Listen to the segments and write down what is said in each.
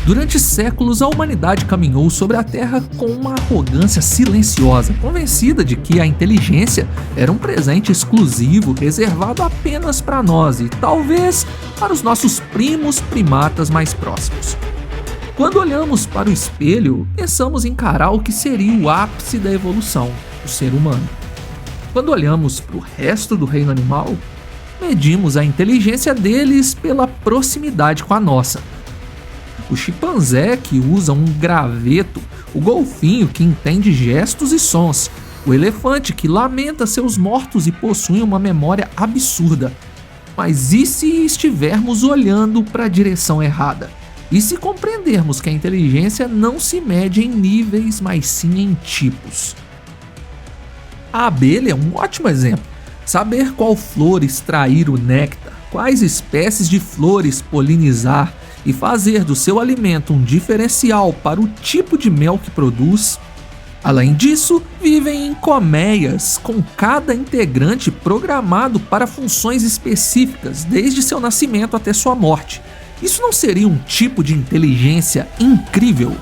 Durante séculos, a humanidade caminhou sobre a Terra com uma arrogância silenciosa, convencida de que a inteligência era um presente exclusivo reservado apenas para nós e talvez para os nossos primos primatas mais próximos. Quando olhamos para o espelho, pensamos em encarar o que seria o ápice da evolução, o ser humano. Quando olhamos para o resto do reino animal, medimos a inteligência deles pela proximidade com a nossa. O chimpanzé, que usa um graveto, o golfinho, que entende gestos e sons, o elefante, que lamenta seus mortos e possui uma memória absurda. Mas e se estivermos olhando para a direção errada? E se compreendermos que a inteligência não se mede em níveis, mas sim em tipos? A abelha é um ótimo exemplo. Saber qual flor extrair o néctar, quais espécies de flores polinizar e fazer do seu alimento um diferencial para o tipo de mel que produz. Além disso, vivem em colmeias, com cada integrante programado para funções específicas desde seu nascimento até sua morte. Isso não seria um tipo de inteligência incrível?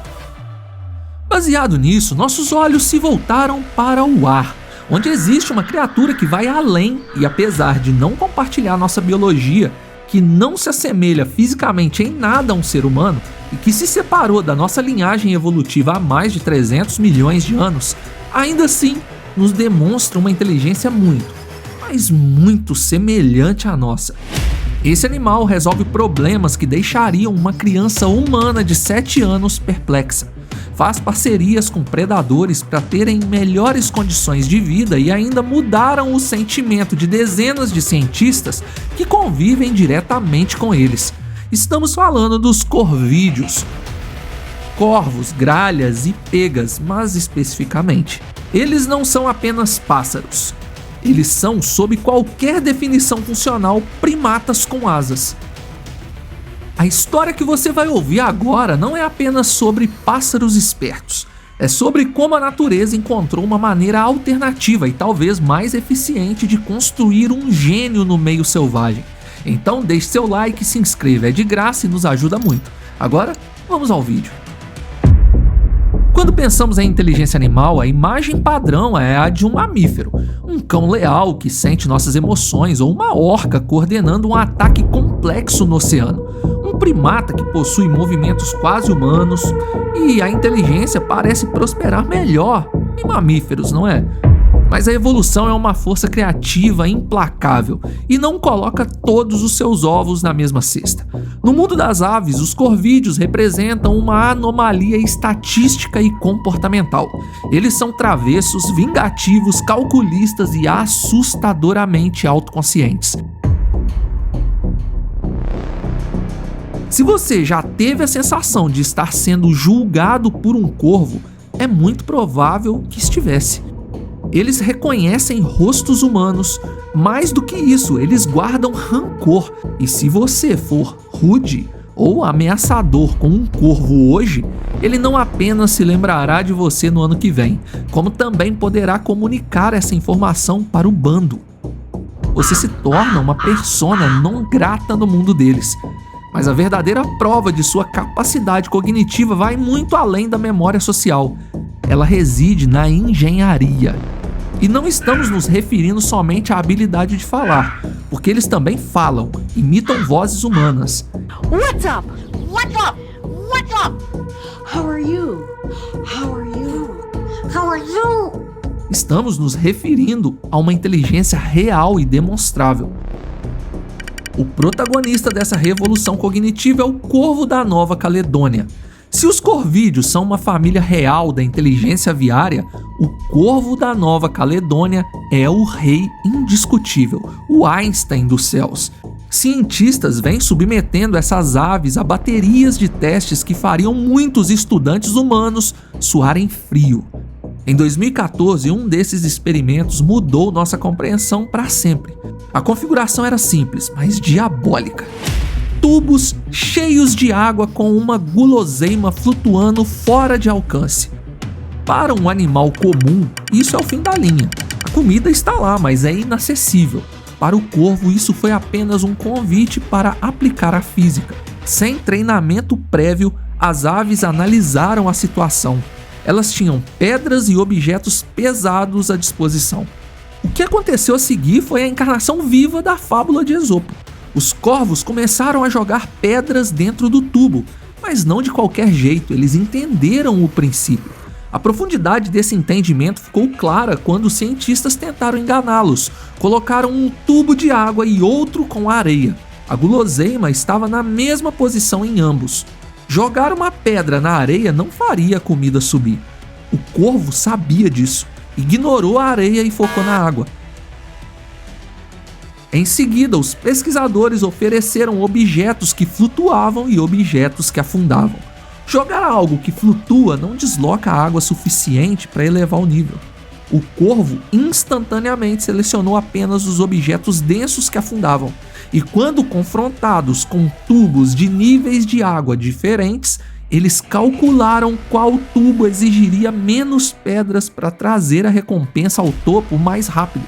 Baseado nisso, nossos olhos se voltaram para o ar, onde existe uma criatura que vai além e, apesar de não compartilhar nossa biologia, que não se assemelha fisicamente em nada a um ser humano e que se separou da nossa linhagem evolutiva há mais de 300 milhões de anos, ainda assim nos demonstra uma inteligência muito, mas muito semelhante à nossa. Esse animal resolve problemas que deixariam uma criança humana de 7 anos perplexa. Faz parcerias com predadores para terem melhores condições de vida e ainda mudaram o sentimento de dezenas de cientistas que convivem diretamente com eles. Estamos falando dos corvídeos. Corvos, gralhas e pegas, mas especificamente. Eles não são apenas pássaros. Eles são, sob qualquer definição funcional, primatas com asas. A história que você vai ouvir agora não é apenas sobre pássaros espertos. É sobre como a natureza encontrou uma maneira alternativa e talvez mais eficiente de construir um gênio no meio selvagem. Então deixe seu like e se inscreva, é de graça e nos ajuda muito. Agora, vamos ao vídeo. Quando pensamos em inteligência animal, a imagem padrão é a de um mamífero, um cão leal que sente nossas emoções ou uma orca coordenando um ataque complexo no oceano, um primata que possui movimentos quase humanos, e a inteligência parece prosperar melhor em mamíferos, não é? Mas a evolução é uma força criativa implacável e não coloca todos os seus ovos na mesma cesta. No mundo das aves, os corvídeos representam uma anomalia estatística e comportamental. Eles são travessos, vingativos, calculistas e assustadoramente autoconscientes. Se você já teve a sensação de estar sendo julgado por um corvo, é muito provável que estivesse. Eles reconhecem rostos humanos, mais do que isso, eles guardam rancor, e se você for rude ou ameaçador com um corvo hoje, ele não apenas se lembrará de você no ano que vem, como também poderá comunicar essa informação para o bando. Você se torna uma persona não grata no mundo deles. Mas a verdadeira prova de sua capacidade cognitiva vai muito além da memória social. Ela reside na engenharia. E não estamos nos referindo somente à habilidade de falar, porque eles também falam, imitam vozes humanas. What's up? What's up? What's up? How are you? How are you? How are you? Estamos nos referindo a uma inteligência real e demonstrável. O protagonista dessa revolução cognitiva é o corvo da Nova Caledônia. Se os corvídeos são uma família real da inteligência aviária, o corvo da Nova Caledônia é o rei indiscutível, o Einstein dos céus. Cientistas vêm submetendo essas aves a baterias de testes que fariam muitos estudantes humanos suarem frio. Em 2014, um desses experimentos mudou nossa compreensão para sempre. A configuração era simples, mas diabólica. Tubos cheios de água com uma guloseima flutuando fora de alcance. Para um animal comum, isso é o fim da linha. A comida está lá, mas é inacessível. Para o corvo, isso foi apenas um convite para aplicar a física. Sem treinamento prévio, as aves analisaram a situação. Elas tinham pedras e objetos pesados à disposição. O que aconteceu a seguir foi a encarnação viva da fábula de Esopo. Os corvos começaram a jogar pedras dentro do tubo, mas não de qualquer jeito, eles entenderam o princípio. A profundidade desse entendimento ficou clara quando os cientistas tentaram enganá-los. Colocaram um tubo de água e outro com areia. A guloseima estava na mesma posição em ambos. Jogar uma pedra na areia não faria a comida subir. O corvo sabia disso, ignorou a areia e focou na água. Em seguida, os pesquisadores ofereceram objetos que flutuavam e objetos que afundavam. Jogar algo que flutua não desloca a água suficiente para elevar o nível. O corvo instantaneamente selecionou apenas os objetos densos que afundavam, e quando confrontados com tubos de níveis de água diferentes, eles calcularam qual tubo exigiria menos pedras para trazer a recompensa ao topo mais rápido.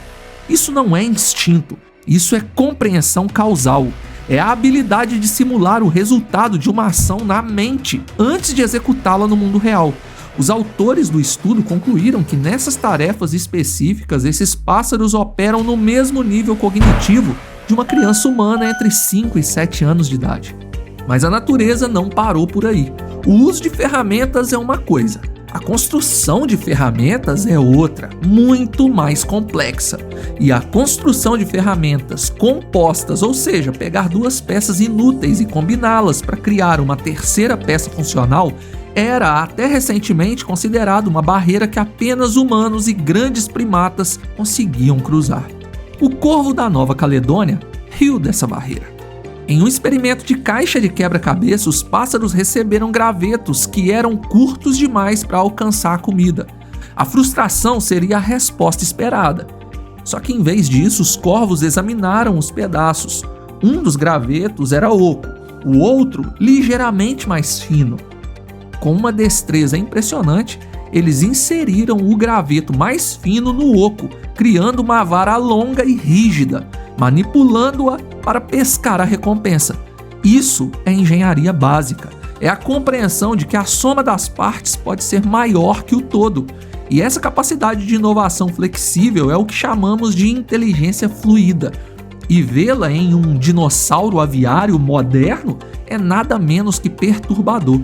Isso não é instinto, isso é compreensão causal. É a habilidade de simular o resultado de uma ação na mente antes de executá-la no mundo real. Os autores do estudo concluíram que nessas tarefas específicas, esses pássaros operam no mesmo nível cognitivo de uma criança humana entre 5 e 7 anos de idade. Mas a natureza não parou por aí. O uso de ferramentas é uma coisa, a construção de ferramentas é outra, muito mais complexa. E a construção de ferramentas compostas, ou seja, pegar duas peças inúteis e combiná-las para criar uma terceira peça funcional, era até recentemente considerado uma barreira que apenas humanos e grandes primatas conseguiam cruzar. O corvo da Nova Caledônia riu dessa barreira. Em um experimento de caixa de quebra-cabeça, os pássaros receberam gravetos que eram curtos demais para alcançar a comida. A frustração seria a resposta esperada. Só que em vez disso, os corvos examinaram os pedaços. Um dos gravetos era oco, o outro ligeiramente mais fino. Com uma destreza impressionante, eles inseriram o graveto mais fino no oco, criando uma vara longa e rígida, manipulando-a para pescar a recompensa. Isso é engenharia básica. É a compreensão de que a soma das partes pode ser maior que o todo. E essa capacidade de inovação flexível é o que chamamos de inteligência fluida. E vê-la em um dinossauro aviário moderno é nada menos que perturbador.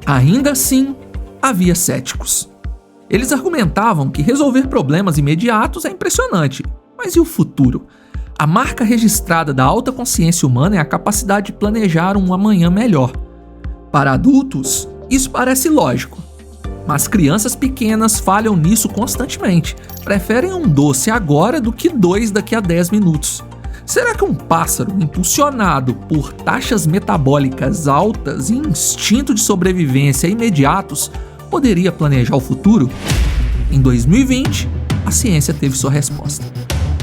Ainda assim, havia céticos. Eles argumentavam que resolver problemas imediatos é impressionante, mas e o futuro? A marca registrada da alta consciência humana é a capacidade de planejar um amanhã melhor. Para adultos, isso parece lógico, mas crianças pequenas falham nisso constantemente. Preferem um doce agora do que 2 daqui a 10 minutos. Será que um pássaro impulsionado por taxas metabólicas altas e instinto de sobrevivência imediatos poderia planejar o futuro? Em 2020, a ciência teve sua resposta.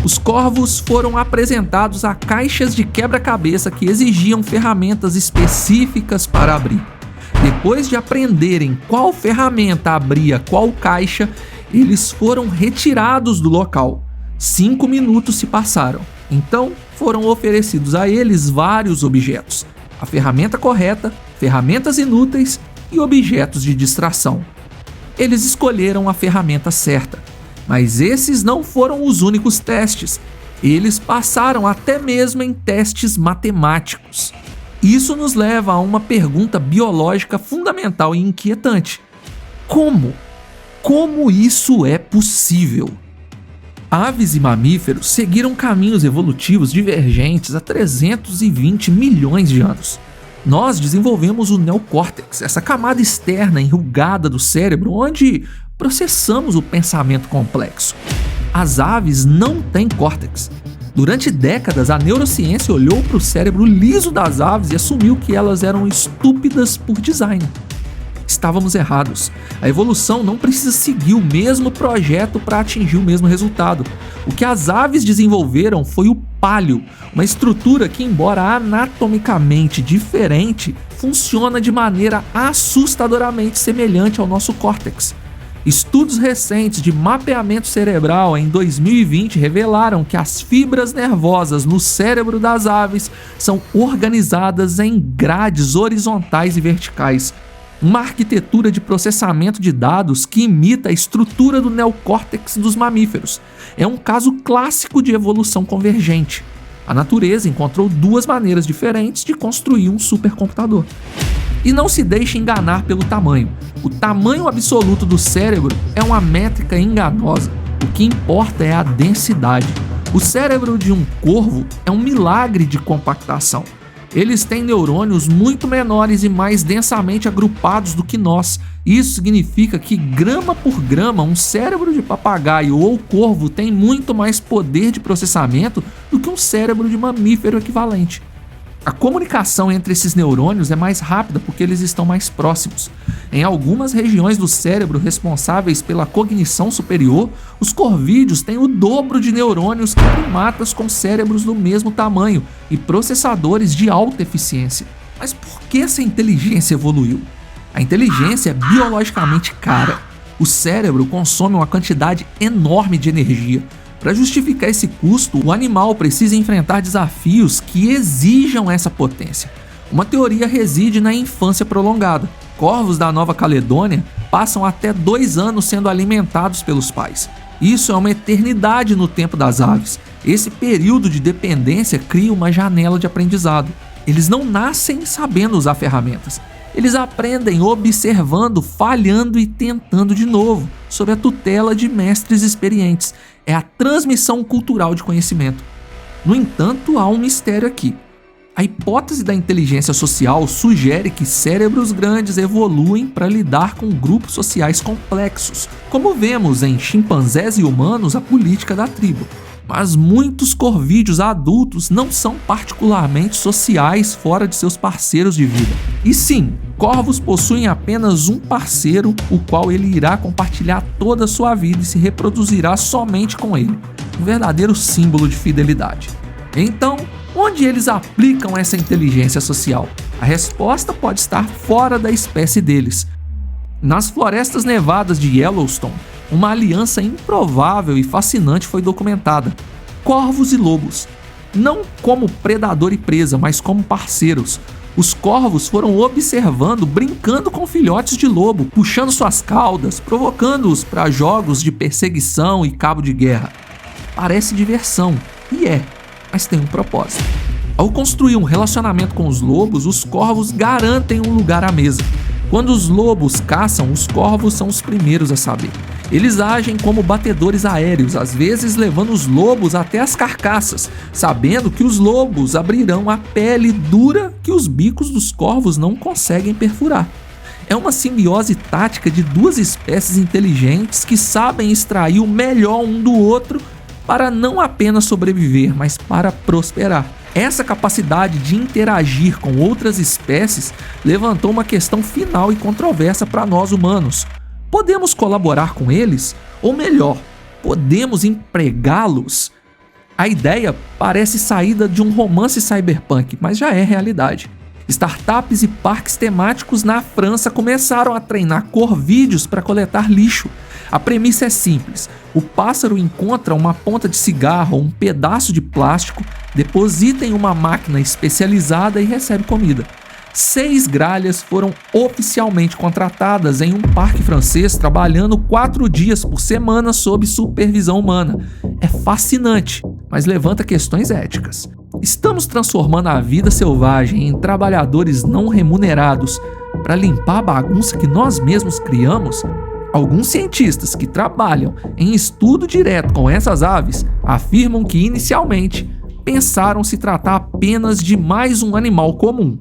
Os corvos foram apresentados a caixas de quebra-cabeça que exigiam ferramentas específicas para abrir. Depois de aprenderem qual ferramenta abria qual caixa, eles foram retirados do local. 5 minutos se passaram. Então, foram oferecidos a eles vários objetos. A ferramenta correta, ferramentas inúteis e objetos de distração. Eles escolheram a ferramenta certa. Mas esses não foram os únicos testes. Eles passaram até mesmo em testes matemáticos. Isso nos leva a uma pergunta biológica fundamental e inquietante. Como? Como isso é possível? Aves e mamíferos seguiram caminhos evolutivos divergentes há 320 milhões de anos. Nós desenvolvemos o neocórtex, essa camada externa enrugada do cérebro onde processamos o pensamento complexo. As aves não têm córtex. Durante décadas, a neurociência olhou para o cérebro liso das aves e assumiu que elas eram estúpidas por design. Estávamos errados. A evolução não precisa seguir o mesmo projeto para atingir o mesmo resultado. O que as aves desenvolveram foi o pálio, uma estrutura que, embora anatomicamente diferente, funciona de maneira assustadoramente semelhante ao nosso córtex. Estudos recentes de mapeamento cerebral em 2020 revelaram que as fibras nervosas no cérebro das aves são organizadas em grades horizontais e verticais, uma arquitetura de processamento de dados que imita a estrutura do neocórtex dos mamíferos. É um caso clássico de evolução convergente. A natureza encontrou duas maneiras diferentes de construir um supercomputador. E não se deixe enganar pelo tamanho. O tamanho absoluto do cérebro é uma métrica enganosa. O que importa é a densidade. O cérebro de um corvo é um milagre de compactação. Eles têm neurônios muito menores e mais densamente agrupados do que nós. Isso significa que, grama por grama, um cérebro de papagaio ou corvo tem muito mais poder de processamento do que um cérebro de mamífero equivalente. A comunicação entre esses neurônios é mais rápida porque eles estão mais próximos. Em algumas regiões do cérebro responsáveis pela cognição superior, os corvídeos têm o dobro de neurônios que primatas com cérebros do mesmo tamanho e processadores de alta eficiência. Mas por que essa inteligência evoluiu? A inteligência é biologicamente cara. O cérebro consome uma quantidade enorme de energia. Para justificar esse custo, o animal precisa enfrentar desafios que exijam essa potência. Uma teoria reside na infância prolongada. Corvos da Nova Caledônia passam até 2 anos sendo alimentados pelos pais. Isso é uma eternidade no tempo das aves. Esse período de dependência cria uma janela de aprendizado. Eles não nascem sabendo usar ferramentas. Eles aprendem observando, falhando e tentando de novo, sob a tutela de mestres experientes. É a transmissão cultural de conhecimento. No entanto, há um mistério aqui. A hipótese da inteligência social sugere que cérebros grandes evoluem para lidar com grupos sociais complexos, como vemos em chimpanzés e humanos a política da tribo. Mas muitos corvídeos adultos não são particularmente sociais fora de seus parceiros de vida. E sim, corvos possuem apenas um parceiro, o qual ele irá compartilhar toda a sua vida e se reproduzirá somente com ele. Um verdadeiro símbolo de fidelidade. Então, onde eles aplicam essa inteligência social? A resposta pode estar fora da espécie deles. Nas florestas nevadas de Yellowstone, uma aliança improvável e fascinante foi documentada. Corvos e lobos. Não como predador e presa, mas como parceiros. Os corvos foram observando, brincando com filhotes de lobo, puxando suas caudas, provocando-os para jogos de perseguição e cabo de guerra. Parece diversão, e é, mas tem um propósito. Ao construir um relacionamento com os lobos, os corvos garantem um lugar à mesa. Quando os lobos caçam, os corvos são os primeiros a saber. Eles agem como batedores aéreos, às vezes levando os lobos até as carcaças, sabendo que os lobos abrirão a pele dura que os bicos dos corvos não conseguem perfurar. É uma simbiose tática de duas espécies inteligentes que sabem extrair o melhor um do outro para não apenas sobreviver, mas para prosperar. Essa capacidade de interagir com outras espécies levantou uma questão final e controversa para nós humanos. Podemos colaborar com eles? Ou melhor, podemos empregá-los? A ideia parece saída de um romance cyberpunk, mas já é realidade. Startups e parques temáticos na França começaram a treinar corvídeos para coletar lixo. A premissa é simples: o pássaro encontra uma ponta de cigarro ou um pedaço de plástico, deposita em uma máquina especializada e recebe comida. 6 gralhas foram oficialmente contratadas em um parque francês, trabalhando 4 dias por semana sob supervisão humana. É fascinante, mas levanta questões éticas. Estamos transformando a vida selvagem em trabalhadores não remunerados para limpar a bagunça que nós mesmos criamos? Alguns cientistas que trabalham em estudo direto com essas aves afirmam que inicialmente pensaram se tratar apenas de mais um animal comum.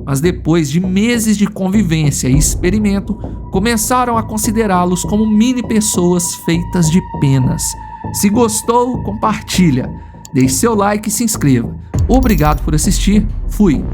Mas depois de meses de convivência e experimento, começaram a considerá-los como mini pessoas feitas de penas. Se gostou, compartilha, deixe seu like e se inscreva. Obrigado por assistir, fui!